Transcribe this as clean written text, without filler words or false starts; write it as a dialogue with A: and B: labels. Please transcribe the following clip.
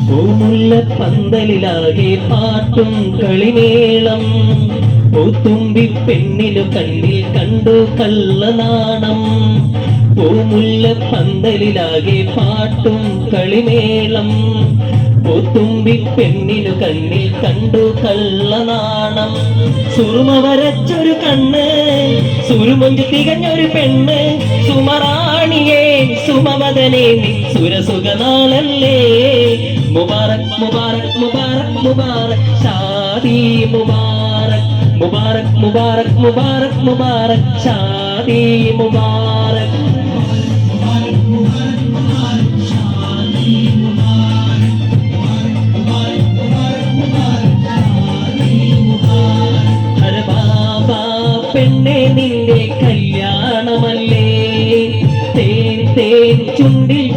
A: പൂമുല്ല പന്തലിലാകെ പാട്ടും കളിമേളം പൂത്തുമ്പി പെണ്ണിനു കണ്ണിൽ കണ്ടു കള്ളനാണം പൂമുല്ല പന്തലിലാകെ പാട്ടും കളിമേളം പൂത്തുമ്പി പെണ്ണിനു കണ്ണിൽ കണ്ടു കള്ളനാണം സുറുമ വരച്ചൊരു കണ്ണ് സുരുമൊഞ്ചു തികഞ്ഞൊരു പെണ്ണ് സുമറാണിയേ സുമവദനേ സുരസുഖനാളല്ലേ മുബാറക് മുബാറക് മുബാറക് മുബാറക് ഷാദി മുബാറക് മുബാറക് മുബാറക് മുബാറക് മുബാറക് ഷാദി മുബാറക് പെണ്ണെ നിന്റെ കല്യാണമല്ലേ തേൻ തേൻ ചുണ്ടിൽ